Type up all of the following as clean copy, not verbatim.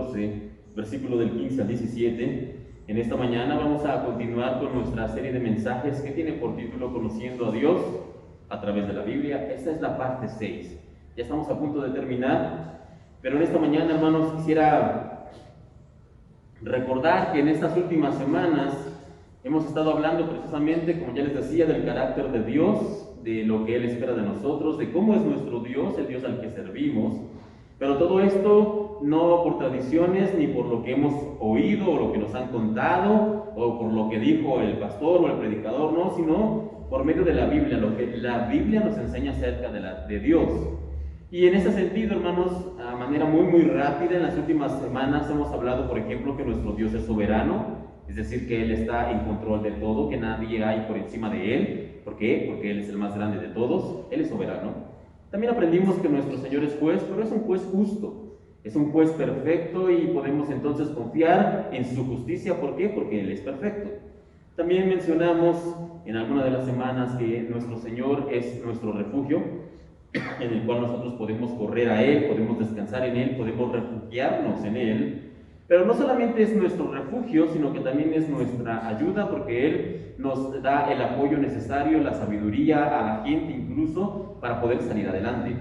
14, versículo del 15 al 17. En esta mañana vamos a continuar con nuestra serie de mensajes que tiene por título Conociendo a Dios a través de la Biblia. Esta es la parte 6. Ya estamos a punto de terminar, pero en esta mañana, hermanos, quisiera recordar que en estas últimas semanas hemos estado hablando precisamente, como ya les decía, del carácter de Dios, de lo que Él espera de nosotros, de cómo es nuestro Dios, el Dios al que servimos. Pero todo esto no por tradiciones, ni por lo que hemos oído o lo que nos han contado, o por lo que dijo el pastor o el predicador, no, sino por medio de la Biblia, lo que la Biblia nos enseña acerca de Dios. Y en ese sentido, hermanos, a manera muy rápida, en las últimas semanas hemos hablado, por ejemplo, que nuestro Dios es soberano, es decir, que Él está en control de todo, que nadie hay por encima de Él. ¿Por qué? Porque Él es el más grande de todos, Él es soberano. También aprendimos que nuestro Señor es juez, pero es un juez justo, es un juez perfecto y podemos entonces confiar en su justicia. ¿Por qué? Porque Él es perfecto. También mencionamos en alguna de las semanas que nuestro Señor es nuestro refugio, en el cual nosotros podemos correr a Él, podemos descansar en Él, podemos refugiarnos en Él. Pero no solamente es nuestro refugio, sino que también es nuestra ayuda, porque Él nos da el apoyo necesario, la sabiduría a la gente incluso, para poder salir adelante.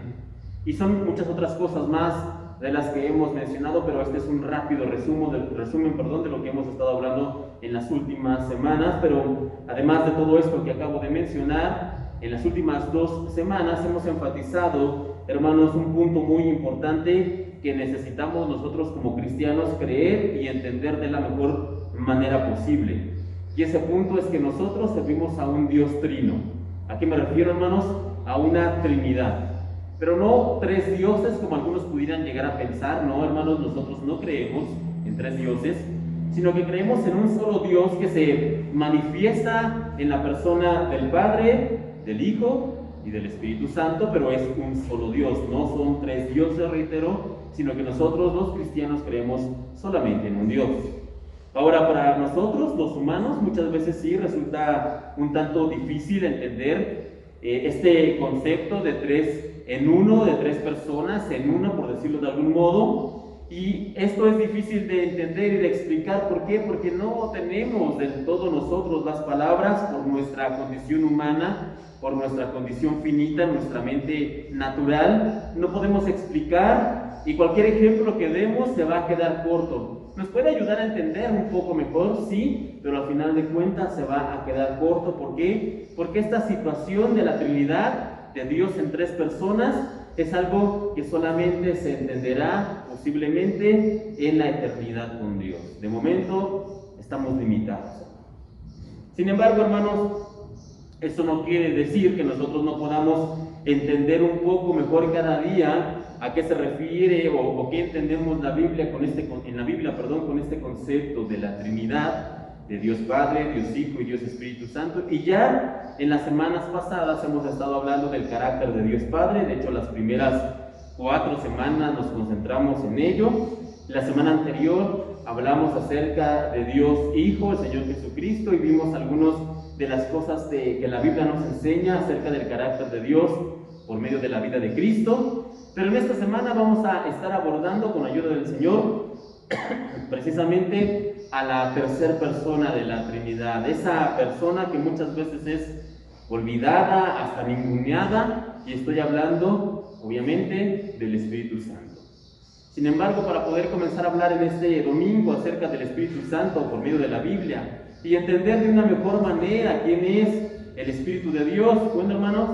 Y son muchas otras cosas más de las que hemos mencionado, pero este es un rápido resumen de lo que hemos estado hablando en las últimas semanas. Pero además de todo esto que acabo de mencionar, en las últimas 2 semanas hemos enfatizado, hermanos, un punto muy importante que necesitamos nosotros como cristianos creer y entender de la mejor manera posible. Y ese punto es que nosotros servimos a un Dios trino. ¿A qué me refiero, hermanos? A una Trinidad. Pero no 3 dioses como algunos pudieran llegar a pensar. No, hermanos, nosotros no creemos en 3 dioses, sino que creemos en un solo Dios que se manifiesta en la persona del Padre, del Hijo y del Espíritu Santo, pero es un solo Dios. No son 3 dioses, reitero, sino que nosotros los cristianos creemos solamente en un Dios. Ahora, para nosotros los humanos muchas veces sí resulta un tanto difícil entender este concepto de 3 en 1, de 3 personas en una, por decirlo de algún modo. Y esto es difícil de entender y de explicar. ¿Por qué? Porque no tenemos del todo nosotros las palabras por nuestra condición humana, por nuestra condición finita, nuestra mente natural. No podemos explicar, y cualquier ejemplo que demos se va a quedar corto. Nos puede ayudar a entender un poco mejor, sí, pero al final de cuentas se va a quedar corto. ¿Por qué? Porque esta situación de la Trinidad, de Dios en 3 personas, es algo que solamente se entenderá posiblemente en la eternidad con Dios. De momento estamos limitados. Sin embargo, hermanos, eso no quiere decir que nosotros no podamos entender un poco mejor cada día a qué se refiere o qué entendemos la Biblia con este concepto de la Trinidad, de Dios Padre, Dios Hijo y Dios Espíritu Santo. Y ya en las semanas pasadas hemos estado hablando del carácter de Dios Padre. De hecho, las primeras 4 semanas nos concentramos en ello. La semana anterior hablamos acerca de Dios Hijo, el Señor Jesucristo, y vimos algunas de las cosas que la Biblia nos enseña acerca del carácter de Dios por medio de la vida de Cristo. Pero en esta semana vamos a estar abordando, con ayuda del Señor, precisamente a la tercera persona de la Trinidad, esa persona que muchas veces es olvidada, hasta ninguneada, y estoy hablando, obviamente, del Espíritu Santo. Sin embargo, para poder comenzar a hablar en este domingo acerca del Espíritu Santo por medio de la Biblia y entender de una mejor manera quién es el Espíritu de Dios, bueno, hermanos,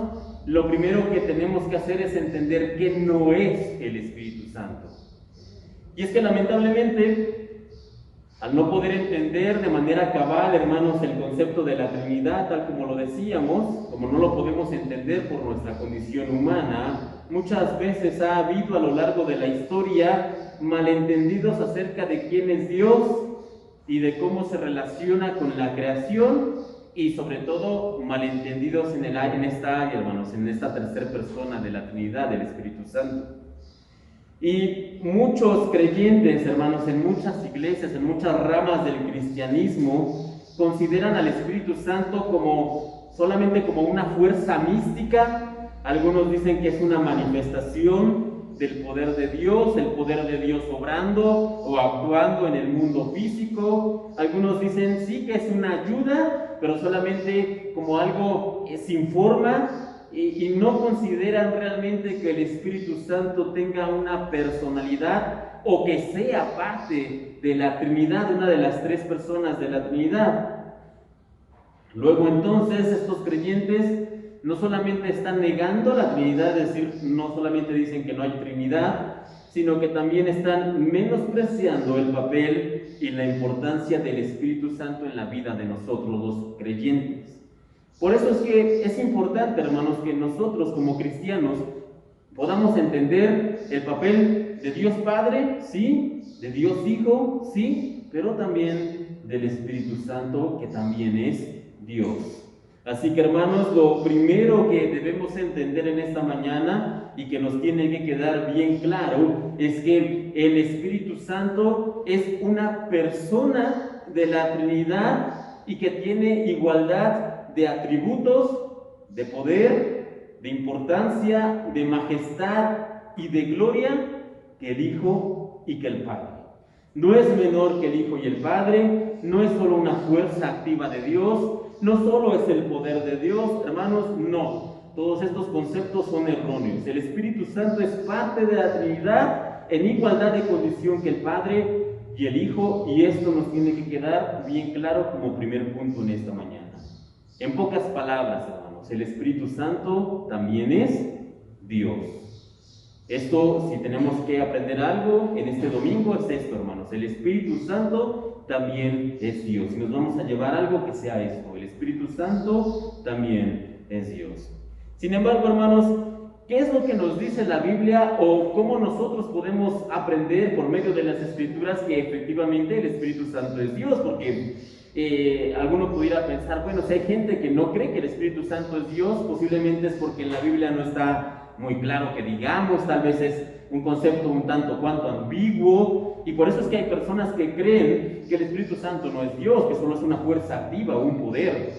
lo primero que tenemos que hacer es entender qué no es el Espíritu Santo. Y es que lamentablemente, al no poder entender de manera cabal, hermanos, el concepto de la Trinidad, tal como lo decíamos, como no lo podemos entender por nuestra condición humana, muchas veces ha habido a lo largo de la historia malentendidos acerca de quién es Dios y de cómo se relaciona con la creación, y sobre todo malentendidos en esta área, hermanos, en esta tercera persona de la Trinidad, del Espíritu Santo. Y muchos creyentes, hermanos, en muchas iglesias, en muchas ramas del cristianismo, consideran al Espíritu Santo solamente como una fuerza mística. Algunos dicen que es una manifestación del poder de Dios, el poder de Dios obrando o actuando en el mundo físico. Algunos dicen sí que es una ayuda, pero solamente como algo sin forma, y no consideran realmente que el Espíritu Santo tenga una personalidad o que sea parte de la Trinidad, una de las tres personas de la Trinidad. Luego entonces estos creyentes no solamente están negando la Trinidad, es decir, no solamente dicen que no hay Trinidad, sino que también están menospreciando el papel y la importancia del Espíritu Santo en la vida de nosotros los creyentes. Por eso es que es importante, hermanos, que nosotros como cristianos podamos entender el papel de Dios Padre, sí, de Dios Hijo, sí, pero también del Espíritu Santo, que también es Dios. Así que, hermanos, lo primero que debemos entender en esta mañana y que nos tiene que quedar bien claro es que el Espíritu Santo es una persona de la Trinidad y que tiene igualdad de atributos, de poder, de importancia, de majestad y de gloria que el Hijo y que el Padre. No es menor que el Hijo y el Padre, no es solo una fuerza activa de Dios, no solo es el poder de Dios, hermanos, no. Todos estos conceptos son erróneos. El Espíritu Santo es parte de la Trinidad en igualdad de condición que el Padre y el Hijo, y esto nos tiene que quedar bien claro como primer punto en esta mañana. En pocas palabras, hermanos, el Espíritu Santo también es Dios. Esto, si tenemos que aprender algo en este domingo, es esto, hermanos. El Espíritu Santo también es Dios. Y nos vamos a llevar algo que sea esto. El Espíritu Santo también es Dios. Sin embargo, hermanos, ¿qué es lo que nos dice la Biblia o cómo nosotros podemos aprender por medio de las Escrituras que efectivamente el Espíritu Santo es Dios? Porque alguno pudiera pensar, bueno, si hay gente que no cree que el Espíritu Santo es Dios, posiblemente es porque en la Biblia no está muy claro que digamos, tal vez es un concepto un tanto cuanto ambiguo, y por eso es que hay personas que creen que el Espíritu Santo no es Dios, que solo es una fuerza activa o un poder.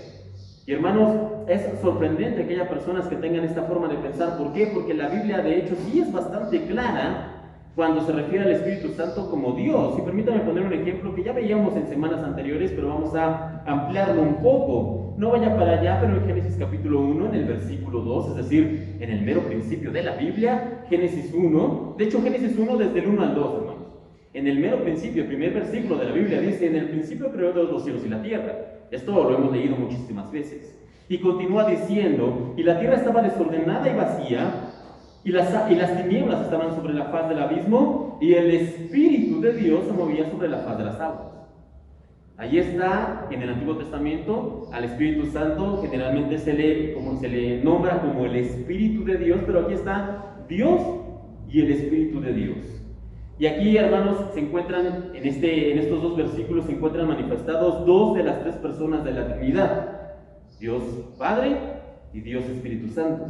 Y hermanos, es sorprendente que haya personas que tengan esta forma de pensar. ¿Por qué? Porque la Biblia de hecho sí es bastante clara cuando se refiere al Espíritu Santo como Dios. Y permítame poner un ejemplo que ya veíamos en semanas anteriores, pero vamos a ampliarlo un poco. No vaya para allá, pero en Génesis capítulo 1, en el versículo 2, es decir, en el mero principio de la Biblia, Génesis 1, de hecho Génesis 1 desde el 1 al 2, hermanos. En el mero principio, el primer versículo de la Biblia dice, en el principio creó Dios los cielos y la tierra. Esto lo hemos leído muchísimas veces. Y continúa diciendo, y la tierra estaba desordenada y vacía, y las tinieblas estaban sobre la faz del abismo, y el Espíritu de Dios se movía sobre la faz de las aguas. Allí está, en el Antiguo Testamento, al Espíritu Santo, generalmente se le nombra como el Espíritu de Dios, pero aquí está Dios y el Espíritu de Dios. Y aquí, hermanos, se encuentran, en estos dos versículos, se encuentran manifestados dos de las tres personas de la Trinidad, Dios Padre y Dios Espíritu Santo.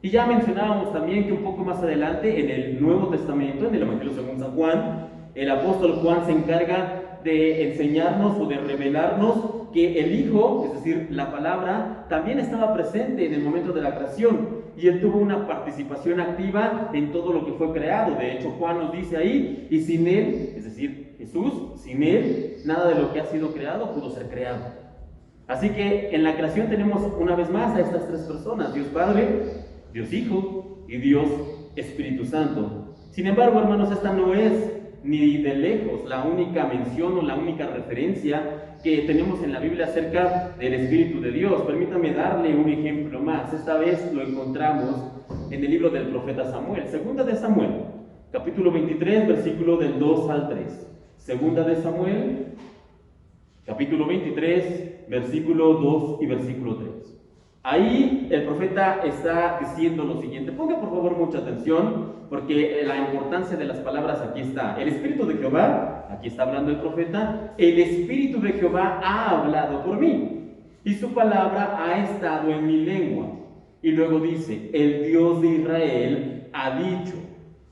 Y ya mencionábamos también que un poco más adelante, en el Nuevo Testamento, en el Evangelio según San Juan, el apóstol Juan se encarga de enseñarnos o de revelarnos que el Hijo, es decir, la palabra, también estaba presente en el momento de la creación y él tuvo una participación activa en todo lo que fue creado. De hecho, Juan nos dice ahí, y sin él, es decir, Jesús, sin él, nada de lo que ha sido creado pudo ser creado. Así que en la creación tenemos una vez más a estas tres personas, Dios Padre, Dios Hijo y Dios Espíritu Santo. Sin embargo, hermanos, esta no es ni de lejos la única mención o la única referencia que tenemos en la Biblia acerca del Espíritu de Dios. Permítame darle un ejemplo más. Esta vez lo encontramos en el libro del profeta Samuel, Segunda de Samuel, capítulo 23, versículo del 2 al 3. Segunda de Samuel, capítulo 23, versículo 2 y versículo 3. Ahí el profeta está diciendo lo siguiente. Ponga por favor mucha atención, porque la importancia de las palabras aquí está. El Espíritu de Jehová, aquí está hablando el profeta, el Espíritu de Jehová ha hablado por mí, y su palabra ha estado en mi lengua. Y luego dice, el Dios de Israel ha dicho,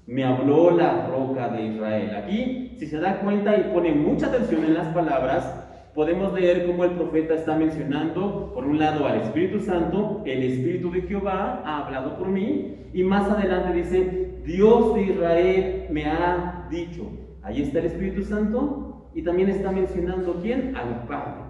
me habló la roca de Israel. Aquí, si se da cuenta y pone mucha atención en las palabras, podemos leer cómo el profeta está mencionando, por un lado, al Espíritu Santo, el Espíritu de Jehová ha hablado por mí, y más adelante dice, Dios de Israel me ha dicho. Ahí está el Espíritu Santo y también está mencionando ¿quién? Al Padre.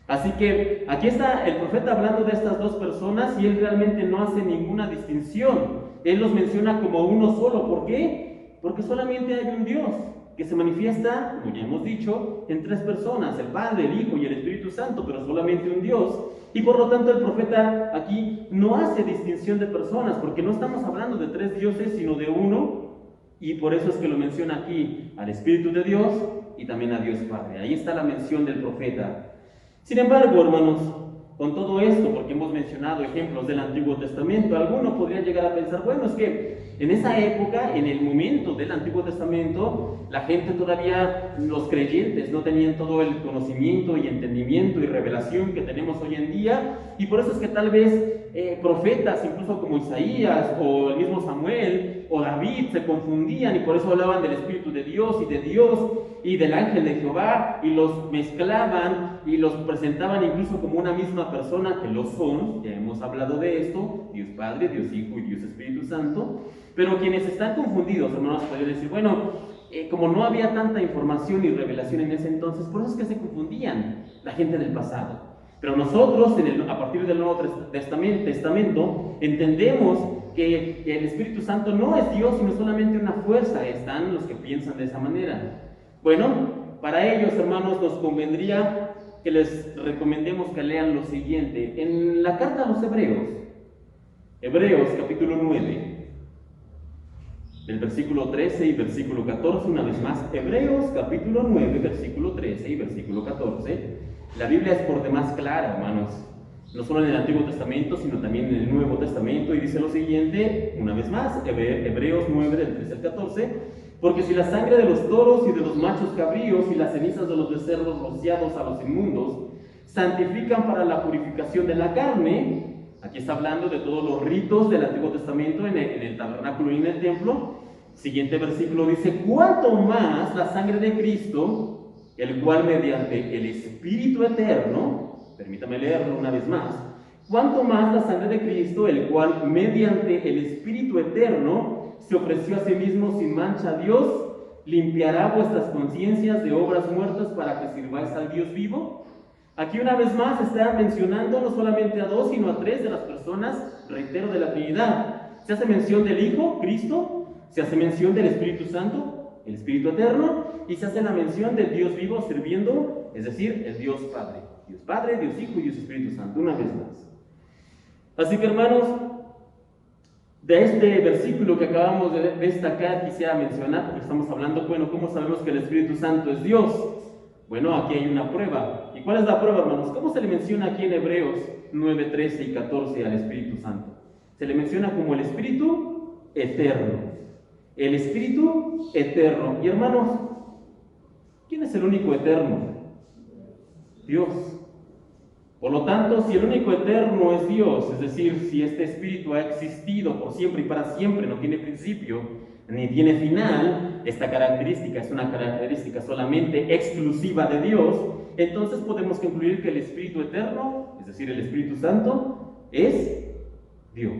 Así que aquí está el profeta hablando de estas dos personas y él realmente no hace ninguna distinción. Él los menciona como uno solo. ¿Por qué? Porque solamente hay un Dios que se manifiesta, como ya hemos dicho, en tres personas, el Padre, el Hijo y el Espíritu Santo, pero solamente un Dios. Y por lo tanto el profeta aquí no hace distinción de personas, porque no estamos hablando de tres dioses, sino de uno, y por eso es que lo menciona aquí al Espíritu de Dios y también a Dios Padre. Ahí está la mención del profeta. Sin embargo, hermanos, con todo esto, porque hemos mencionado ejemplos del Antiguo Testamento, alguno podría llegar a pensar, bueno, es que en esa época, en el momento del Antiguo Testamento, la gente todavía, los creyentes, no tenían todo el conocimiento y entendimiento y revelación que tenemos hoy en día, y por eso es que tal vez profetas, incluso como Isaías, o el mismo Samuel, o David, se confundían, y por eso hablaban del Espíritu de Dios, y del ángel de Jehová, y los mezclaban, y los presentaban incluso como una misma persona, que lo son, ya hemos hablado de esto, Dios Padre, Dios Hijo y Dios Espíritu Santo. Pero quienes están confundidos, hermanos, podrían decir, bueno, como no había tanta información y revelación en ese entonces, por eso es que se confundían la gente del pasado. Pero nosotros, a partir del Nuevo Testamento, entendemos que el Espíritu Santo no es Dios, sino solamente una fuerza. Están los que piensan de esa manera. Bueno, para ellos, hermanos, nos convendría que les recomendemos que lean lo siguiente. En la carta a los Hebreos capítulo 9, del versículo 13 y versículo 14, una vez más, Hebreos capítulo 9, versículo 13 y versículo 14, la Biblia es por demás clara, hermanos, no solo en el Antiguo Testamento, sino también en el Nuevo Testamento, y dice lo siguiente, una vez más, Hebreos 9, del 13 al 14, porque si la sangre de los toros y de los machos cabríos y las cenizas de los becerros rociados a los inmundos santifican para la purificación de la carne, aquí está hablando de todos los ritos del Antiguo Testamento en el tabernáculo y en el templo. Siguiente versículo dice, cuánto más la sangre de Cristo, el cual mediante el Espíritu eterno, permítame leerlo una vez más, cuánto más la sangre de Cristo, el cual mediante el Espíritu eterno se ofreció a sí mismo sin mancha a Dios, limpiará vuestras conciencias de obras muertas para que sirváis al Dios vivo. Aquí una vez más está mencionando no solamente a dos, sino a tres de las personas, reitero, de la Trinidad. Se hace mención del Hijo, Cristo, se hace mención del Espíritu Santo, el Espíritu Eterno, y se hace la mención del Dios vivo sirviendo, es decir, el Dios Padre. Dios Padre, Dios Hijo y Dios Espíritu Santo, una vez más. Así que, hermanos, de este versículo que acabamos de destacar, quisiera mencionar, porque estamos hablando, bueno, ¿cómo sabemos que el Espíritu Santo es Dios? Bueno, aquí hay una prueba. ¿Y cuál es la prueba, hermanos? ¿Cómo se le menciona aquí en Hebreos 9, 13 y 14 al Espíritu Santo? Se le menciona como el Espíritu Eterno. El Espíritu Eterno. Y hermanos, ¿quién es el único eterno? Dios. Por lo tanto, si el único eterno es Dios, es decir, si este Espíritu ha existido por siempre y para siempre, no tiene principio ni tiene final, esta característica es una característica solamente exclusiva de Dios, entonces podemos concluir que el Espíritu Eterno, es decir, el Espíritu Santo, es Dios.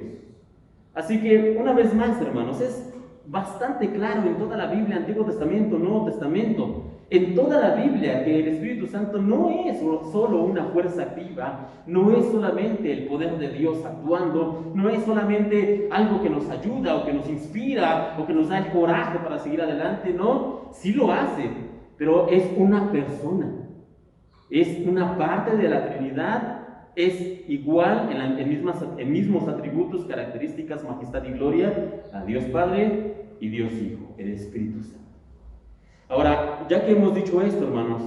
Así que, una vez más, hermanos, es bastante claro en toda la Biblia, Antiguo Testamento, Nuevo Testamento, en toda la Biblia, que el Espíritu Santo no es solo una fuerza activa, no es solamente el poder de Dios actuando, no es solamente algo que nos ayuda o que nos inspira o que nos da el coraje para seguir adelante, no, sí lo hace, pero es una persona, es una parte de la Trinidad, es igual en mismos atributos, características, majestad y gloria a Dios Padre y Dios Hijo, el Espíritu Santo. Ahora, ya que hemos dicho esto, hermanos,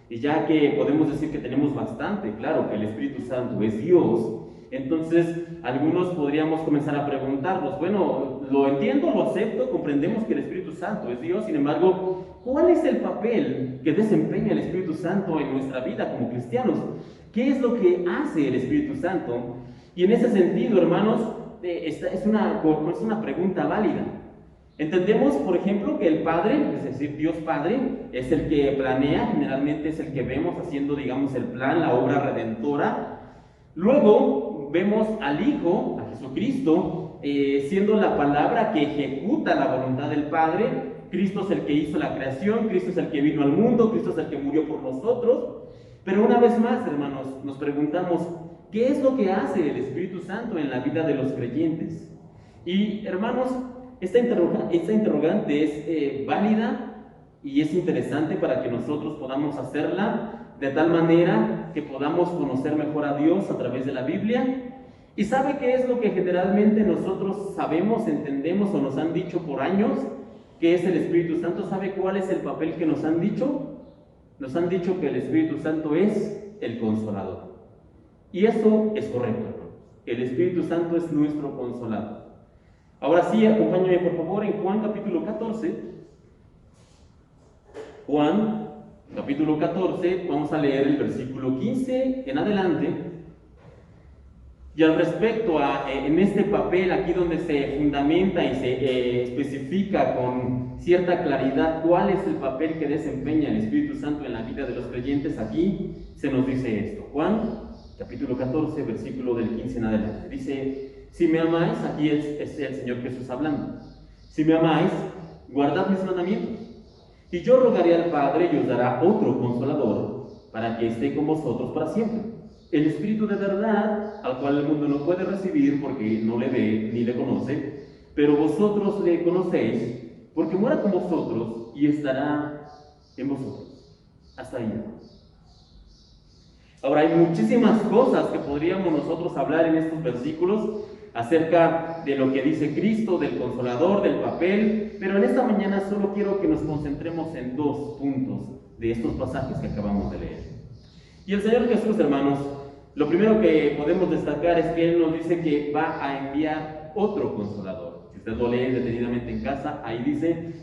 y ya que podemos decir que tenemos bastante claro que el Espíritu Santo es Dios, entonces algunos podríamos comenzar a preguntarnos, bueno, lo entiendo, lo acepto, comprendemos que el Espíritu Santo es Dios, sin embargo, ¿cuál es el papel que desempeña el Espíritu Santo en nuestra vida como cristianos? ¿Qué es lo que hace el Espíritu Santo? Y en ese sentido, hermanos, es una pregunta válida. Entendemos, por ejemplo, que el Padre, es decir, Dios Padre, es el que planea, generalmente es el que vemos haciendo, digamos, el plan, la obra redentora. Luego vemos al Hijo, a Jesucristo, siendo la palabra que ejecuta la voluntad del Padre. Cristo es el que hizo la creación, Cristo es el que vino al mundo, Cristo es el que murió por nosotros. Pero una vez más, hermanos, nos preguntamos, ¿qué es lo que hace el Espíritu Santo en la vida de los creyentes? Y hermanos, esta interrogante es válida y es interesante para que nosotros podamos hacerla de tal manera que podamos conocer mejor a Dios a través de la Biblia. ¿Y sabe qué es lo que generalmente nosotros sabemos, entendemos o nos han dicho por años? ¿Qué es el Espíritu Santo? ¿Sabe cuál es el papel que nos han dicho? Nos han dicho que el Espíritu Santo es el Consolador. Y eso es correcto, hermano. El Espíritu Santo es nuestro Consolador. Ahora sí, acompáñame por favor en Juan capítulo 14. Juan capítulo 14, vamos a leer el versículo 15 en adelante. Y al respecto en este papel, aquí donde se fundamenta y se especifica con cierta claridad cuál es el papel que desempeña el Espíritu Santo en la vida de los creyentes, aquí se nos dice esto. Juan capítulo 14, versículo del 15 en adelante. Dice, si me amáis, aquí es el Señor Jesús hablando. Si me amáis, guardad mis mandamientos. Y yo rogaré al Padre y os dará otro Consolador para que esté con vosotros para siempre. El Espíritu de verdad, al cual el mundo no puede recibir porque no le ve ni le conoce, pero vosotros le conocéis porque mora con vosotros y estará en vosotros. Hasta ahí. Ahora, hay muchísimas cosas que podríamos nosotros hablar en estos versículos acerca de lo que dice Cristo, del Consolador, del papel, pero en esta mañana solo quiero que nos concentremos en dos puntos de estos pasajes que acabamos de leer. Y el Señor Jesús, hermanos, lo primero que podemos destacar es que Él nos dice que va a enviar otro Consolador. Si usted lo lee detenidamente en casa, ahí dice,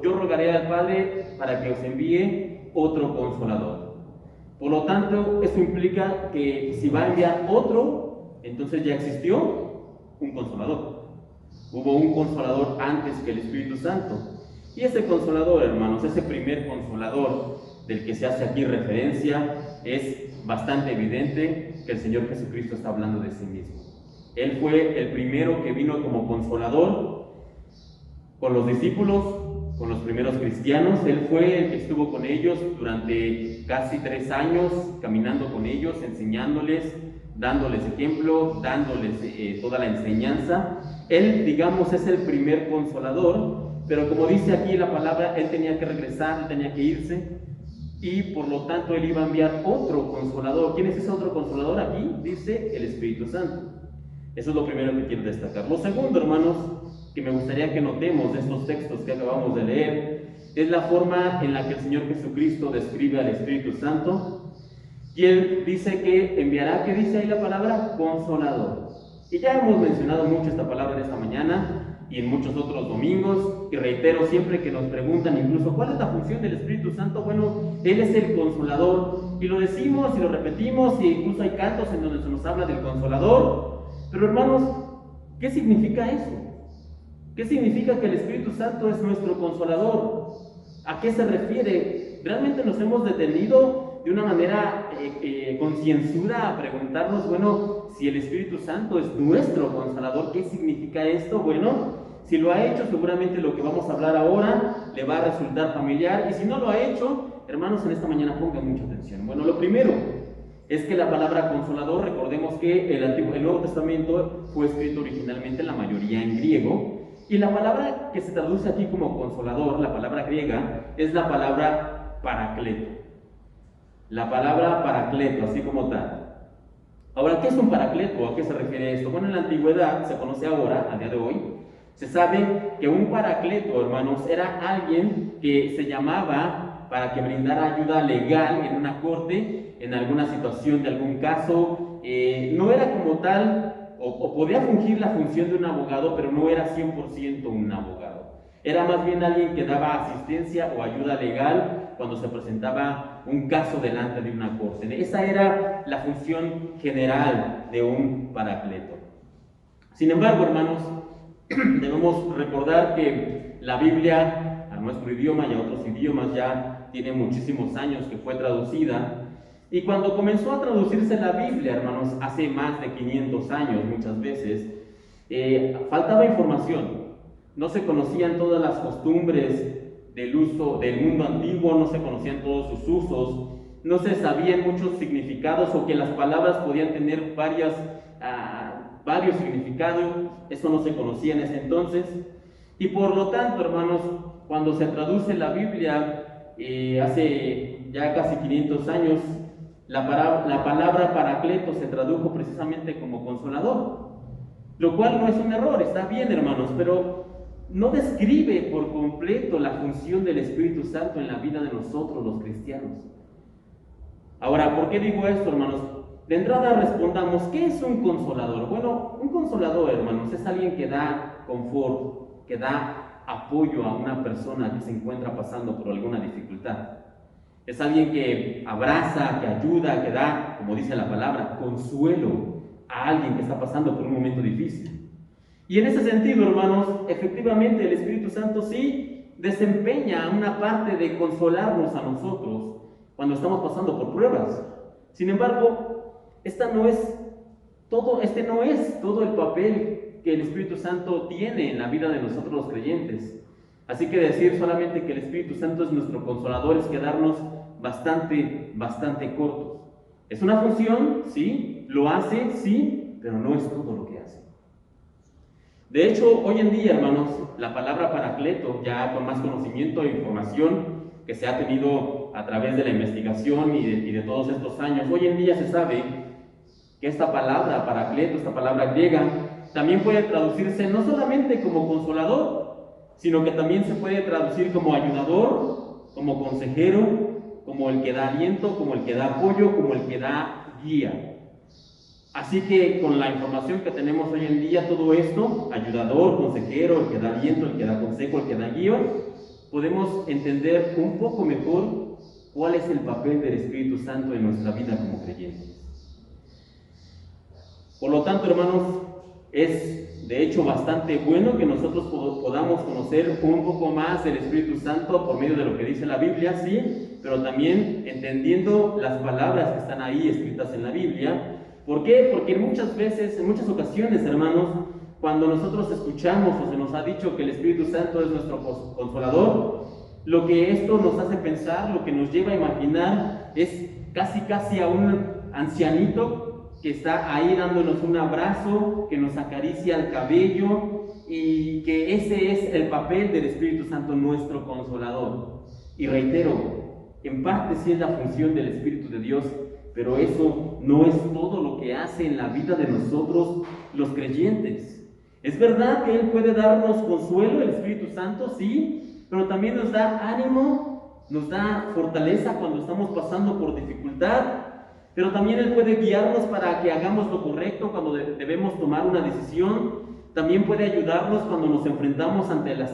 yo rogaré al Padre para que os envíe otro Consolador. Por lo tanto, eso implica que si va a enviar otro, entonces ya existió un Consolador. Hubo un Consolador antes que el Espíritu Santo. Y ese Consolador, hermanos, ese primer Consolador del que se hace aquí referencia, es bastante evidente que el Señor Jesucristo está hablando de sí mismo. Él fue el primero que vino como Consolador con los discípulos, con los primeros cristianos. Él fue el que estuvo con ellos durante casi 3 años, caminando con ellos, enseñándoles, dándoles ejemplo, dándoles toda la enseñanza. Él, digamos, es el primer Consolador, pero como dice aquí la palabra, Él tenía que regresar, Él tenía que irse, y por lo tanto Él iba a enviar otro Consolador. ¿Quién es ese otro Consolador? Aquí dice el Espíritu Santo. Eso es lo primero que quiero destacar. Lo segundo, hermanos, que me gustaría que notemos de estos textos que acabamos de leer, es la forma en la que el Señor Jesucristo describe al Espíritu Santo. Y Él dice que enviará, ¿qué dice ahí la palabra? Consolador. Y ya hemos mencionado mucho esta palabra en esta mañana y en muchos otros domingos, y reitero siempre que nos preguntan incluso ¿cuál es la función del Espíritu Santo? Bueno, Él es el Consolador, y lo decimos y lo repetimos, y incluso hay cantos en donde se nos habla del Consolador. Pero hermanos, ¿qué significa eso? ¿Qué significa que el Espíritu Santo es nuestro Consolador? ¿A qué se refiere? ¿Realmente nos hemos detenido de una manera concienzuda a preguntarnos, bueno, si el Espíritu Santo es nuestro Consolador, ¿qué significa esto? Bueno, si lo ha hecho, seguramente lo que vamos a hablar ahora le va a resultar familiar, y si no lo ha hecho, hermanos, en esta mañana pongan mucha atención. Bueno, lo primero es que la palabra Consolador, recordemos que el Nuevo Testamento fue escrito originalmente la mayoría en griego, y la palabra que se traduce aquí como Consolador, la palabra griega, es la palabra Paracleto. La palabra Paracleto, así como tal. Ahora, ¿qué es un Paracleto? ¿A qué se refiere esto? Bueno, en la antigüedad, se conoce ahora, a día de hoy, se sabe que un Paracleto, hermanos, era alguien que se llamaba para que brindara ayuda legal en una corte, en alguna situación de algún caso. No era como tal, o podía fungir la función de un abogado, pero no era 100% un abogado. Era más bien alguien que daba asistencia o ayuda legal cuando se presentaba un caso delante de una corte. Esa era la función general de un Paracleto. Sin embargo, hermanos, debemos recordar que la Biblia a nuestro idioma y a otros idiomas ya tiene muchísimos años que fue traducida, y cuando comenzó a traducirse la Biblia, hermanos, hace más de 500 años muchas veces, faltaba información. No se conocían todas las costumbres del uso del mundo antiguo, no se conocían todos sus usos, no se sabían muchos significados, o que las palabras podían tener varios significados. Eso no se conocía en ese entonces. Y por lo tanto, hermanos, cuando se traduce la Biblia, hace ya casi 500 años, la palabra paracleto se tradujo precisamente como consolador, lo cual no es un error, está bien, hermanos, pero no describe por completo la función del Espíritu Santo en la vida de nosotros los cristianos. Ahora, ¿por qué digo esto, hermanos? De entrada respondamos, ¿qué es un consolador? Bueno, un consolador, hermanos, es alguien que da confort, que da apoyo a una persona que se encuentra pasando por alguna dificultad. Es alguien que abraza, que ayuda, que da, como dice la palabra, consuelo a alguien que está pasando por un momento difícil. Y en ese sentido, hermanos, efectivamente el Espíritu Santo sí desempeña una parte de consolarnos a nosotros cuando estamos pasando por pruebas. Sin embargo, este no es todo el papel que el Espíritu Santo tiene en la vida de nosotros los creyentes. Así que decir solamente que el Espíritu Santo es nuestro consolador es quedarnos bastante cortos. Es una función, sí, lo hace, sí, pero no es todo lo que hace. De hecho, hoy en día, hermanos, la palabra paracleto, ya con más conocimiento e información que se ha tenido a través de la investigación y de todos estos años, hoy en día se sabe que esta palabra paracleto, esta palabra griega, también puede traducirse no solamente como consolador, sino que también se puede traducir como ayudador, como consejero, como el que da aliento, como el que da apoyo, como el que da guía. Así que con la información que tenemos hoy en día, todo esto, ayudador, consejero, el que da aliento, el que da consejo, el que da guía, podemos entender un poco mejor cuál es el papel del Espíritu Santo en nuestra vida como creyentes. Por lo tanto, hermanos, es de hecho bastante bueno que nosotros podamos conocer un poco más del Espíritu Santo por medio de lo que dice la Biblia, sí, pero también entendiendo las palabras que están ahí escritas en la Biblia. ¿Por qué? Porque en muchas ocasiones, hermanos, cuando nosotros escuchamos o se nos ha dicho que el Espíritu Santo es nuestro consolador, lo que esto nos hace pensar, lo que nos lleva a imaginar es casi a un ancianito que está ahí dándonos un abrazo, que nos acaricia el cabello, y que ese es el papel del Espíritu Santo, nuestro consolador. Y reitero, en parte sí es la función del Espíritu de Dios, pero eso no es todo lo que hace en la vida de nosotros los creyentes. Es verdad que Él puede darnos consuelo, el Espíritu Santo, sí, pero también nos da ánimo, nos da fortaleza cuando estamos pasando por dificultad, pero también Él puede guiarnos para que hagamos lo correcto cuando debemos tomar una decisión. También puede ayudarnos cuando nos enfrentamos ante las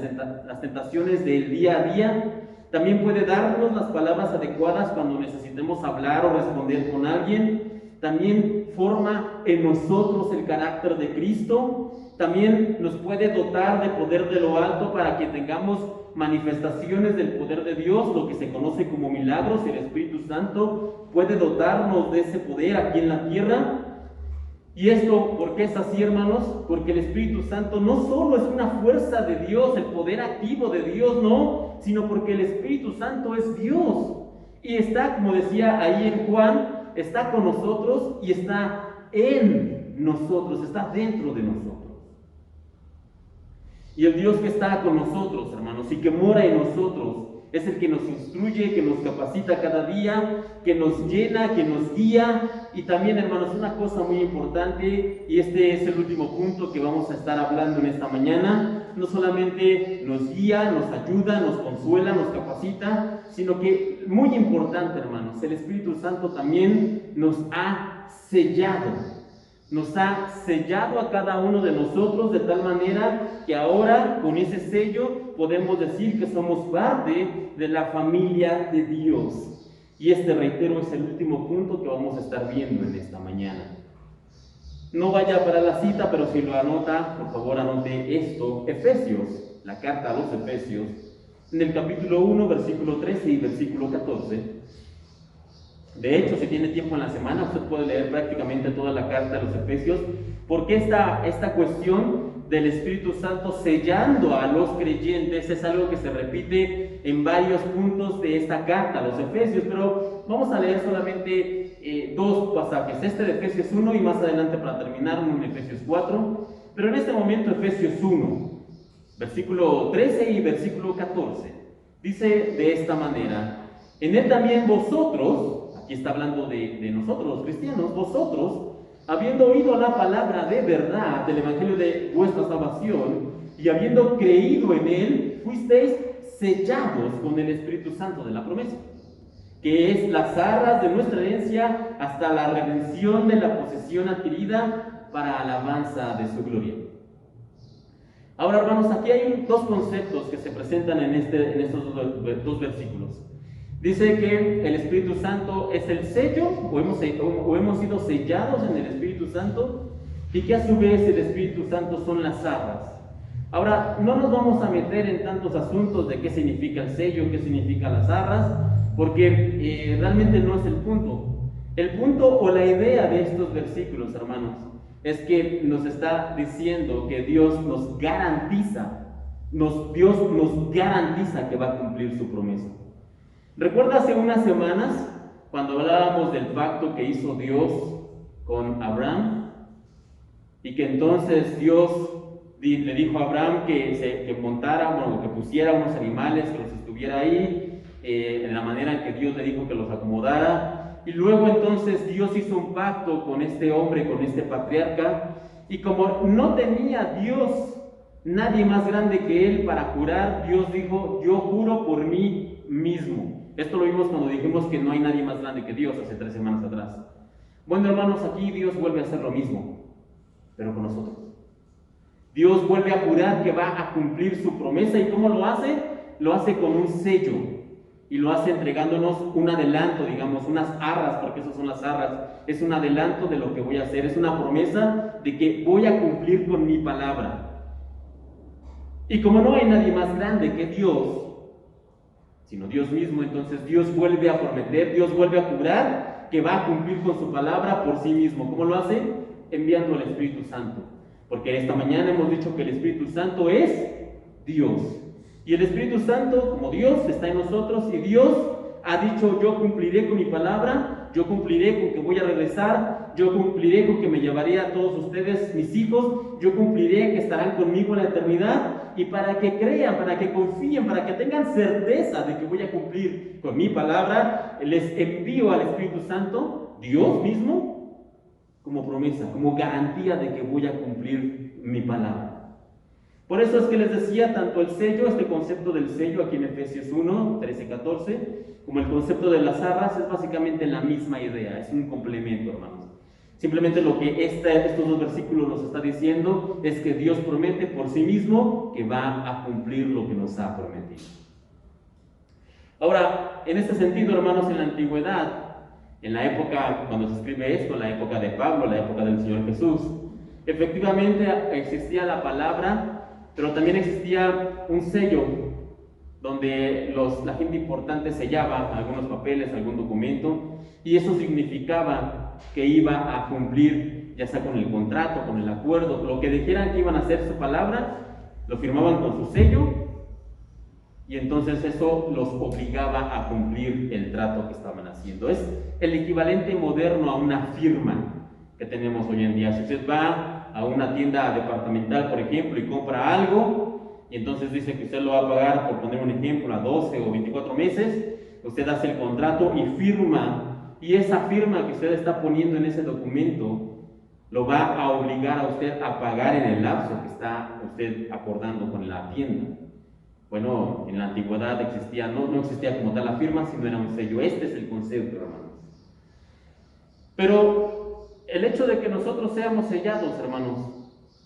tentaciones del día a día. También puede darnos las palabras adecuadas cuando necesitemos hablar o responder con alguien. También forma en nosotros el carácter de Cristo. También nos puede dotar de poder de lo alto para que tengamos manifestaciones del poder de Dios, lo que se conoce como milagros. El Espíritu Santo puede dotarnos de ese poder aquí en la tierra. ¿Y esto por qué es así, hermanos? Porque el Espíritu Santo no solo es una fuerza de Dios, el poder activo de Dios, no, sino porque el Espíritu Santo es Dios. Y está, como decía ahí en Juan, está con nosotros y está en nosotros, está dentro de nosotros. Y el Dios que está con nosotros, hermanos, y que mora en nosotros, es el que nos instruye, que nos capacita cada día, que nos llena, que nos guía. Y también, hermanos, una cosa muy importante, y este es el último punto que vamos a estar hablando en esta mañana, no solamente nos guía, nos ayuda, nos consuela, nos capacita, sino que, muy importante, hermanos, el Espíritu Santo también nos ha sellado. Nos ha sellado a cada uno de nosotros de tal manera que ahora con ese sello podemos decir que somos parte de la familia de Dios. Y reitero, es el último punto que vamos a estar viendo en esta mañana. No vaya para la cita, pero si lo anota, por favor anote esto. Efesios, la carta a los Efesios, en el capítulo 1, versículo 13 y versículo 14, De hecho, si tiene tiempo en la semana, usted puede leer prácticamente toda la carta de los Efesios, porque esta cuestión del Espíritu Santo sellando a los creyentes es algo que se repite en varios puntos de esta carta a los Efesios, pero vamos a leer solamente dos pasajes, este de Efesios 1 y más adelante para terminar uno en Efesios 4, pero en este momento Efesios 1, versículo 13 y versículo 14, dice de esta manera: en él también vosotros, aquí está hablando de nosotros los cristianos, vosotros, habiendo oído la palabra de verdad del evangelio de vuestra salvación y habiendo creído en él, fuisteis sellados con el Espíritu Santo de la promesa, que es las arras de nuestra herencia hasta la redención de la posesión adquirida para alabanza de su gloria. Ahora, hermanos, aquí hay dos conceptos que se presentan en estos dos versículos. Dice que el Espíritu Santo es el sello, o hemos sido sellados en el Espíritu Santo, y que a su vez el Espíritu Santo son las arras. Ahora, no nos vamos a meter en tantos asuntos de qué significa el sello, qué significa las arras, porque realmente no es el punto. El punto o la idea de estos versículos, hermanos, es que nos está diciendo que Dios nos garantiza que va a cumplir su promesa. ¿Recuerda hace unas semanas cuando hablábamos del pacto que hizo Dios con Abraham? Y que entonces Dios le dijo a Abraham que montara, que pusiera unos animales, que los estuviera ahí, en la manera en que Dios le dijo que los acomodara. Y luego entonces Dios hizo un pacto con este hombre, con este patriarca, y como no tenía Dios nadie más grande que él para jurar, Dios dijo: yo juro por mí mismo. Esto lo vimos cuando dijimos que no hay nadie más grande que Dios hace 3 semanas atrás. Bueno, hermanos, aquí Dios vuelve a hacer lo mismo, pero con nosotros. Dios vuelve a jurar que va a cumplir su promesa. ¿Y cómo lo hace? Lo hace con un sello, y lo hace entregándonos un adelanto, digamos, unas arras, porque esas son las arras. Es un adelanto de lo que voy a hacer, es una promesa de que voy a cumplir con mi palabra. Y como no hay nadie más grande que Dios, sino Dios mismo, entonces Dios vuelve a prometer, Dios vuelve a jurar que va a cumplir con su palabra por sí mismo. ¿Cómo lo hace? Enviando al Espíritu Santo. Porque esta mañana hemos dicho que el Espíritu Santo es Dios. Y el Espíritu Santo, como Dios, está en nosotros, y Dios ha dicho: yo cumpliré con mi palabra, yo cumpliré con que voy a regresar, yo cumpliré con que me llevaré a todos ustedes, mis hijos, yo cumpliré que estarán conmigo en la eternidad. Y para que crean, para que confíen, para que tengan certeza de que voy a cumplir con mi palabra, les envío al Espíritu Santo, Dios mismo, como promesa, como garantía de que voy a cumplir mi palabra. Por eso es que les decía, tanto el sello, este concepto del sello aquí en Efesios 1, 13, 14, como el concepto de las arras, es básicamente la misma idea, es un complemento, hermanos. Simplemente lo que estos dos versículos nos está diciendo es que Dios promete por sí mismo que va a cumplir lo que nos ha prometido. Ahora, en este sentido, hermanos, en la antigüedad, en la época cuando se escribe esto, la época de Pablo, la época del Señor Jesús, efectivamente existía la palabra, pero también existía un sello donde la gente importante sellaba algunos papeles, algún documento, y eso significaba que iba a cumplir, ya sea con el contrato, con el acuerdo, lo que dijeran que iban a hacer su palabra, lo firmaban con su sello, y entonces eso los obligaba a cumplir el trato que estaban haciendo. Es el equivalente moderno a una firma que tenemos hoy en día. Si usted va a una tienda departamental, por ejemplo, y compra algo, y entonces dice que usted lo va a pagar, por poner un ejemplo, a 12 o 24 meses, usted hace el contrato y firma. Y esa firma que usted está poniendo en ese documento lo va a obligar a usted a pagar en el lapso que está usted acordando con la tienda. Bueno, en la antigüedad no existía como tal la firma, sino era un sello. Este es el concepto, hermanos. Pero el hecho de que nosotros seamos sellados, hermanos,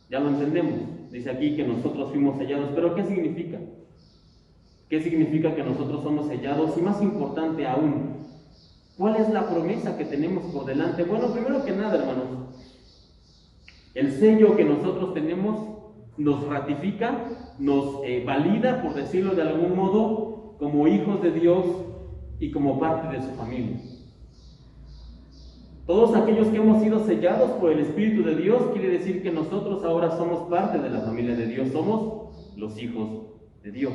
ya lo entendemos. Dice aquí que nosotros fuimos sellados, pero ¿qué significa? ¿Qué significa que nosotros somos sellados? Y más importante aún, ¿cuál es la promesa que tenemos por delante? Bueno, primero que nada, hermanos, el sello que nosotros tenemos nos ratifica, nos valida, por decirlo de algún modo, como hijos de Dios y como parte de su familia. Todos aquellos que hemos sido sellados por el Espíritu de Dios, quiere decir que nosotros ahora somos parte de la familia de Dios, somos los hijos de Dios.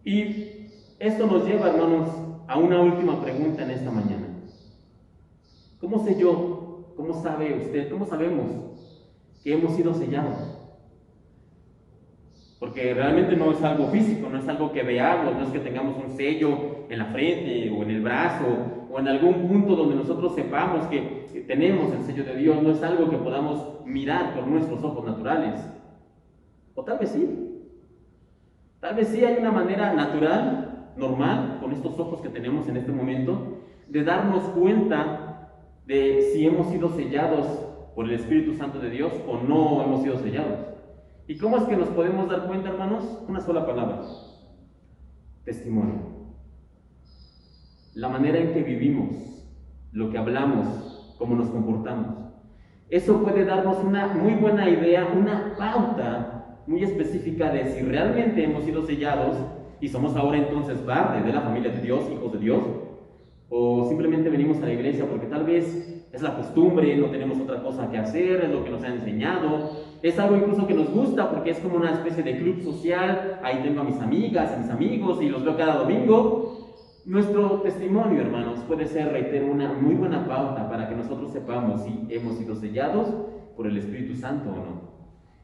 Y esto nos lleva, hermanos, a una última pregunta en esta mañana. ¿Cómo sé yo? ¿Cómo sabe usted? ¿Cómo sabemos que hemos sido sellados? Porque realmente no es algo físico, no es algo que veamos, no es que tengamos un sello en la frente o en el brazo o en algún punto donde nosotros sepamos que tenemos el sello de Dios, no es algo que podamos mirar con nuestros ojos naturales. O tal vez sí. Tal vez sí hay una manera natural, normal, con estos ojos que tenemos en este momento, de darnos cuenta de si hemos sido sellados por el Espíritu Santo de Dios o no hemos sido sellados. ¿Y cómo es que nos podemos dar cuenta, hermanos? Una sola palabra: testimonio. La manera en que vivimos, lo que hablamos, cómo nos comportamos. Eso puede darnos una muy buena idea, una pauta muy específica de si realmente hemos sido sellados y somos ahora entonces parte de la familia de Dios, hijos de Dios, o simplemente venimos a la iglesia porque tal vez es la costumbre, no tenemos otra cosa que hacer, es lo que nos han enseñado, es algo incluso que nos gusta porque es como una especie de club social, ahí tengo a mis amigas, a mis amigos y los veo cada domingo. Nuestro testimonio, hermanos, puede ser, reitero, una muy buena pauta para que nosotros sepamos si hemos sido sellados por el Espíritu Santo o no.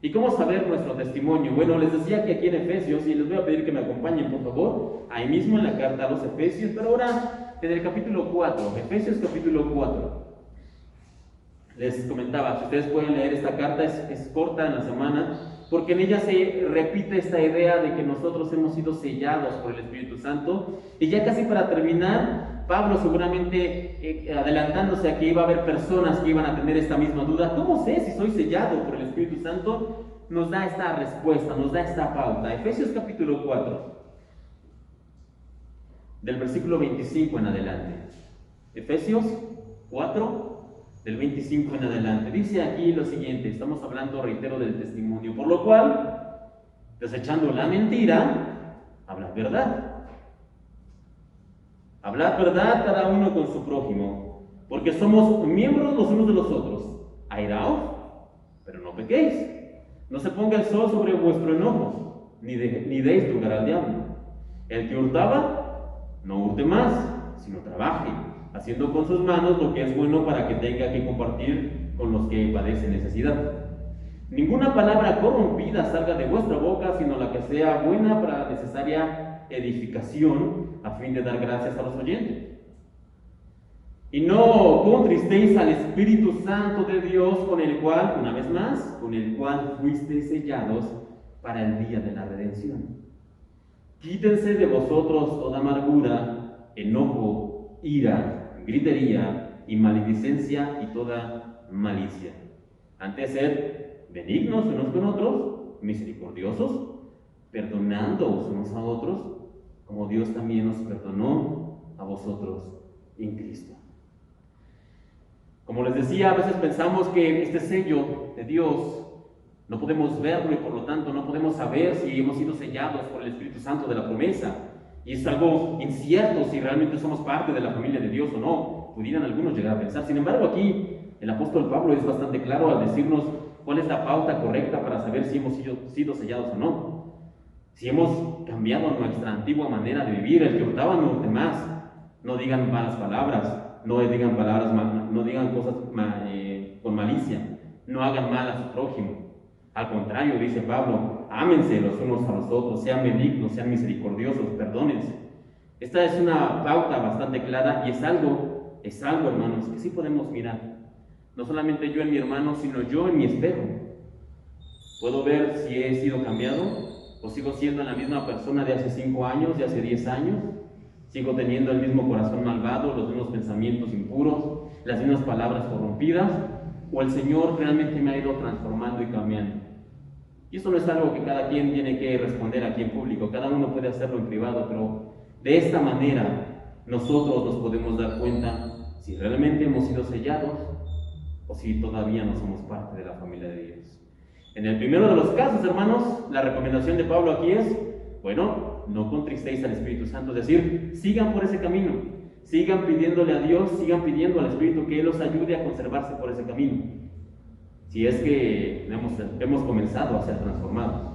¿Y cómo saber nuestro testimonio? Bueno, les decía que aquí en Efesios, y les voy a pedir que me acompañen, por favor, ahí mismo en la carta a los Efesios, pero ahora en el capítulo 4, Efesios capítulo 4. Les comentaba, si ustedes pueden leer esta carta, es corta en la semana, porque en ella se repite esta idea de que nosotros hemos sido sellados por el Espíritu Santo. Y ya casi para terminar, Pablo seguramente adelantándose a que iba a haber personas que iban a tener esta misma duda: ¿cómo sé si soy sellado por el Espíritu Santo? Nos da esta respuesta, nos da esta pauta. Efesios capítulo 4, del versículo 25 en adelante. Efesios 4, del 25 en adelante. Dice aquí lo siguiente, estamos hablando, reitero, del testimonio. Por lo cual, desechando la mentira, hablad verdad. Hablad verdad cada uno con su prójimo, porque somos miembros los unos de los otros. Airaos, pero no pequéis. No se ponga el sol sobre vuestro enojo, ni deis lugar al diablo. El que hurtaba, no hurte más, sino trabaje, haciendo con sus manos lo que es bueno para que tenga que compartir con los que padecen necesidad. Ninguna palabra corrompida salga de vuestra boca, sino la que sea buena para la necesaria edificación, a fin de dar gracias a los oyentes. Y no contristéis al Espíritu Santo de Dios, con el cual, una vez más, con el cual fuisteis sellados para el día de la redención. Quítense de vosotros toda amargura, enojo, ira, gritería y maledicencia y toda malicia. Antes, sed benignos unos con otros, misericordiosos, perdonándoos unos a otros, como Dios también os perdonó a vosotros en Cristo. Como les decía, a veces pensamos que este sello de Dios no podemos verlo y por lo tanto no podemos saber si hemos sido sellados por el Espíritu Santo de la promesa. Y es algo incierto si realmente somos parte de la familia de Dios o no, pudieran algunos llegar a pensar. Sin embargo, aquí el apóstol Pablo es bastante claro al decirnos cuál es la pauta correcta para saber si hemos sido sellados o no. Si hemos cambiado nuestra antigua manera de vivir, el que hurtaba no hurte más, no digan malas palabras, no digan cosas con malicia, no hagan mal a su prójimo. Al contrario, dice Pablo, ámense los unos a los otros, sean benignos, sean misericordiosos, perdónense. Esta es una pauta bastante clara y es algo, hermanos, que sí podemos mirar. No solamente yo en mi hermano, sino yo en mi espejo. Puedo ver si he sido cambiado o sigo siendo la misma persona de hace 5 años, de hace 10 años. Sigo teniendo el mismo corazón malvado, los mismos pensamientos impuros, las mismas palabras corrompidas, o el Señor realmente me ha ido transformando y cambiando. Y eso no es algo que cada quien tiene que responder aquí en público, cada uno puede hacerlo en privado, pero de esta manera nosotros nos podemos dar cuenta si realmente hemos sido sellados o si todavía no somos parte de la familia de Dios. En el primero de los casos, hermanos, la recomendación de Pablo aquí es, bueno, no contristéis al Espíritu Santo, es decir, sigan por ese camino, sigan pidiéndole a Dios, sigan pidiendo al Espíritu que Él los ayude a conservarse por ese camino, si es que hemos comenzado a ser transformados.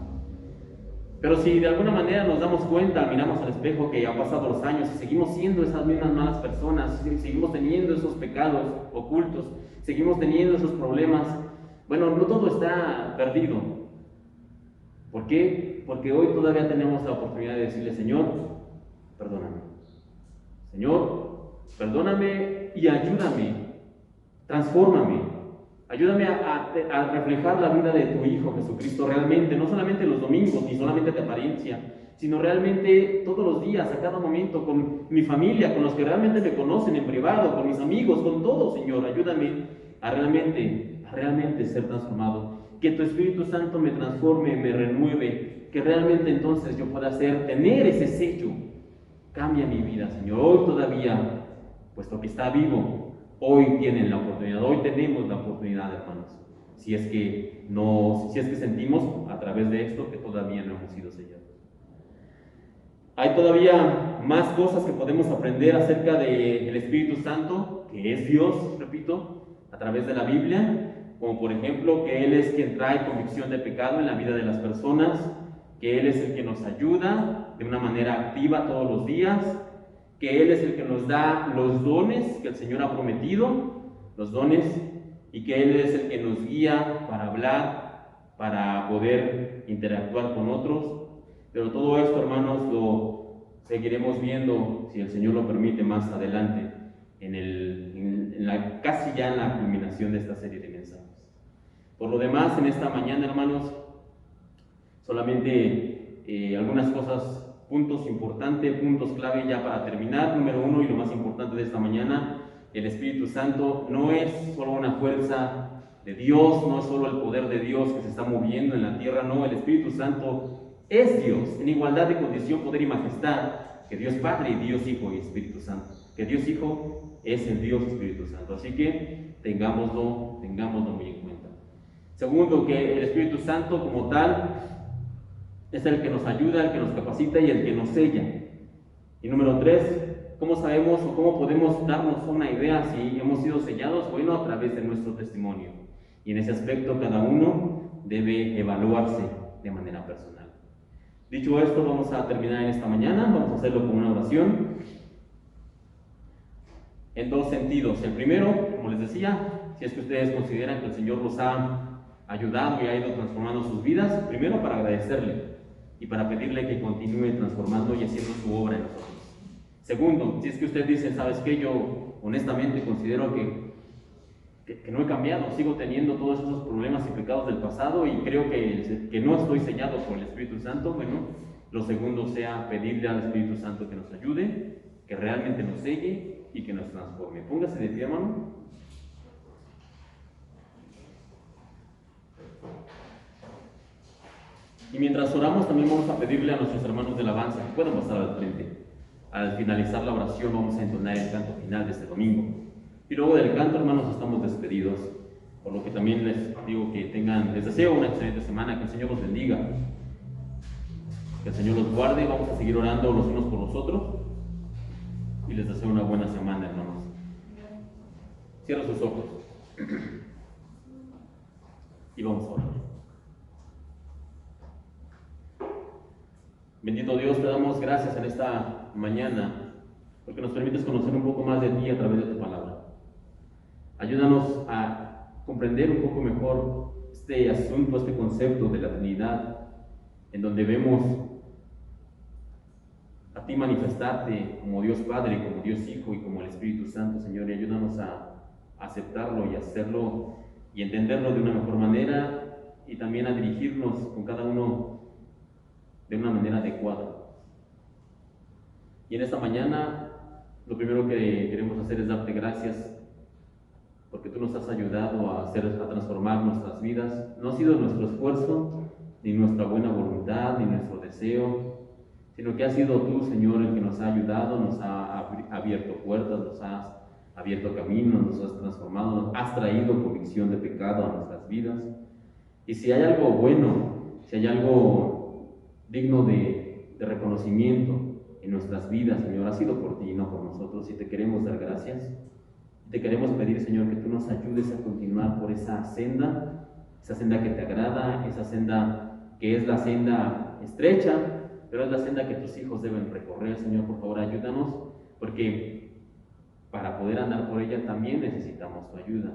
Pero si de alguna manera nos damos cuenta, miramos al espejo que han pasado los años y seguimos siendo esas mismas malas personas, seguimos teniendo esos pecados ocultos, seguimos teniendo esos problemas, bueno, no todo está perdido. ¿Por qué? Porque hoy todavía tenemos la oportunidad de decirle: Señor, perdóname. Señor, perdóname y ayúdame, transfórmame. Ayúdame a reflejar la vida de tu Hijo Jesucristo realmente, no solamente los domingos, ni solamente de apariencia, sino realmente todos los días, a cada momento, con mi familia, con los que realmente me conocen en privado, con mis amigos, con todo, Señor. Ayúdame a realmente ser transformado. Que tu Espíritu Santo me transforme, me renueve, que realmente entonces yo pueda tener ese sello. Cambia mi vida, Señor. Hoy todavía, puesto que está vivo, hoy tienen la oportunidad, hoy tenemos la oportunidad, hermanos. Si es que sentimos a través de esto que todavía no hemos sido sellados. Hay todavía más cosas que podemos aprender acerca del Espíritu Santo, que es Dios, repito, a través de la Biblia, como por ejemplo que Él es quien trae convicción de pecado en la vida de las personas, que Él es el que nos ayuda de una manera activa todos los días, que Él es el que nos da los dones que el Señor ha prometido, los dones, y que Él es el que nos guía para hablar, para poder interactuar con otros. Pero todo esto, hermanos, lo seguiremos viendo, si el Señor lo permite, más adelante, casi ya en la culminación de esta serie de mensajes. Por lo demás, en esta mañana, hermanos, solamente algunas cosas, puntos importantes, puntos clave ya para terminar. Número 1, y lo más importante de esta mañana: el Espíritu Santo no es solo una fuerza de Dios, no es solo el poder de Dios que se está moviendo en la tierra, no, el Espíritu Santo es Dios, en igualdad de condición, poder y majestad, que Dios Padre y Dios Hijo y Espíritu Santo, que Dios Hijo es el Dios Espíritu Santo. Así que tengámoslo muy en cuenta. Segundo, que el Espíritu Santo como tal es el que nos ayuda, el que nos capacita y el que nos sella. Y número 3, ¿cómo sabemos o cómo podemos darnos una idea si hemos sido sellados? Bueno, a través de nuestro testimonio. Y en ese aspecto cada uno debe evaluarse de manera personal. Dicho esto, vamos a terminar en esta mañana. Vamos a hacerlo con una oración en dos sentidos. El primero, como les decía, si es que ustedes consideran que el Señor los ha ayudado y ha ido transformando sus vidas, primero para agradecerle y para pedirle que continúe transformando y haciendo su obra en nosotros. Segundo, si es que usted dice: ¿sabes qué? Yo honestamente considero que no he cambiado, sigo teniendo todos esos problemas y pecados del pasado y creo que no estoy sellado por el Espíritu Santo. Bueno, lo segundo sea pedirle al Espíritu Santo que nos ayude, que realmente nos selle y que nos transforme. Póngase de pie, hermano. Y mientras oramos, también vamos a pedirle a nuestros hermanos de alabanza que puedan pasar al frente. Al finalizar la oración vamos a entonar el canto final de este domingo. Y luego del canto, hermanos, estamos despedidos. Por lo que también les digo que les deseo una excelente semana, que el Señor los bendiga, que el Señor los guarde. Vamos a seguir orando los unos por los otros. Y les deseo una buena semana, hermanos. Cierra sus ojos. Y vamos a orar. Bendito Dios, te damos gracias en esta mañana porque nos permites conocer un poco más de ti a través de tu palabra. Ayúdanos a comprender un poco mejor este asunto, este concepto de la Trinidad, en donde vemos a ti manifestarte como Dios Padre, como Dios Hijo y como el Espíritu Santo, Señor, y ayúdanos a aceptarlo y hacerlo y entenderlo de una mejor manera, y también a dirigirnos con cada uno de una manera adecuada. Y en esta mañana lo primero que queremos hacer es darte gracias porque tú nos has ayudado a transformar nuestras vidas. No ha sido nuestro esfuerzo, ni nuestra buena voluntad, ni nuestro deseo, sino que ha sido tú, Señor, el que nos ha ayudado, nos ha abierto puertas, nos has abierto caminos, nos has transformado, nos has traído convicción de pecado a nuestras vidas. Y si hay algo bueno, si hay algo digno de reconocimiento en nuestras vidas, Señor, ha sido por ti y no por nosotros, y te queremos dar gracias. Te queremos pedir, Señor, que tú nos ayudes a continuar por esa senda que te agrada, esa senda que es la senda estrecha, pero es la senda que tus hijos deben recorrer. Señor, por favor, ayúdanos, porque para poder andar por ella también necesitamos tu ayuda,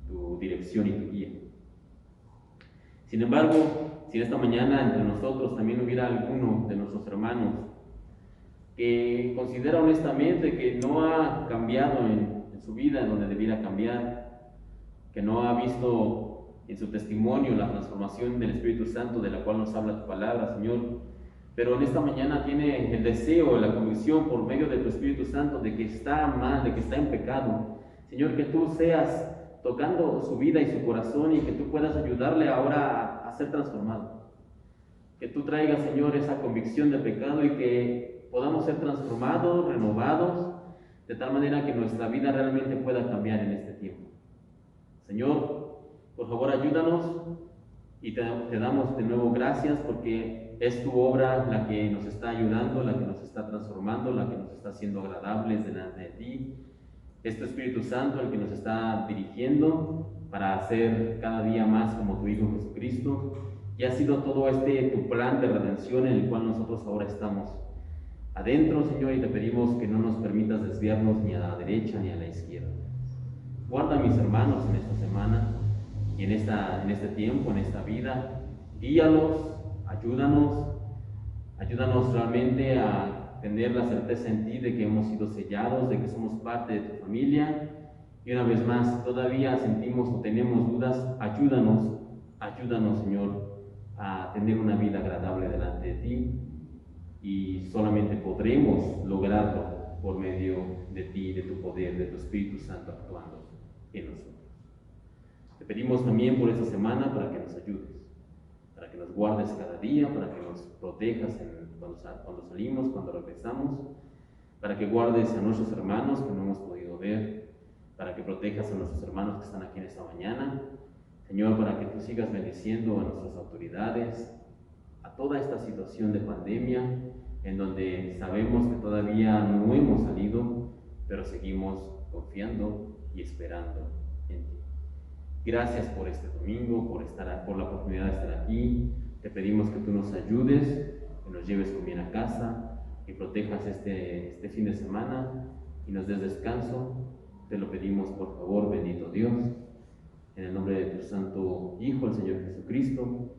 tu dirección y tu guía. Sin embargo, si en esta mañana entre nosotros también hubiera alguno de nuestros hermanos que considera honestamente que no ha cambiado en su vida en donde debiera cambiar, que no ha visto en su testimonio la transformación del Espíritu Santo de la cual nos habla tu palabra, Señor, pero en esta mañana tiene el deseo, la convicción por medio de tu Espíritu Santo de que está mal, de que está en pecado, Señor, que tú seas tocando su vida y su corazón y que tú puedas ayudarle ahora a ser transformado. Que tú traigas, Señor, esa convicción de pecado y que podamos ser transformados, renovados, de tal manera que nuestra vida realmente pueda cambiar en este tiempo. Señor, por favor, ayúdanos y te damos de nuevo gracias porque es tu obra la que nos está ayudando, la que nos está transformando, la que nos está haciendo agradables delante de ti. Es tu Espíritu Santo el que nos está dirigiendo para hacer cada día más como tu Hijo Jesucristo. Y ha sido todo tu plan de redención en el cual nosotros ahora estamos adentro, Señor, y te pedimos que no nos permitas desviarnos ni a la derecha ni a la izquierda. Guarda a mis hermanos en esta semana y en este tiempo, en esta vida. Guíalos, ayúdanos realmente a tener la certeza en ti de que hemos sido sellados, de que somos parte de tu familia. Y una vez más, todavía sentimos o tenemos dudas, ayúdanos, Señor, a tener una vida agradable delante de ti, y solamente podremos lograrlo por medio de ti, de tu poder, de tu Espíritu Santo actuando en nosotros. Te pedimos también por esta semana para que nos ayudes, para que nos guardes cada día, para que nos protejas cuando salimos, cuando regresamos, para que guardes a nuestros hermanos que no hemos podido ver, para que protejas a nuestros hermanos que están aquí en esta mañana, Señor, para que tú sigas bendiciendo a nuestras autoridades, a toda esta situación de pandemia, en donde sabemos que todavía no hemos salido, pero seguimos confiando y esperando en ti. Gracias por este domingo, por la oportunidad de estar aquí. Te pedimos que tú nos ayudes, que nos lleves con bien a casa, que protejas este fin de semana y nos des descanso. Te lo pedimos, por favor, bendito Dios, en el nombre de tu Santo Hijo, el Señor Jesucristo.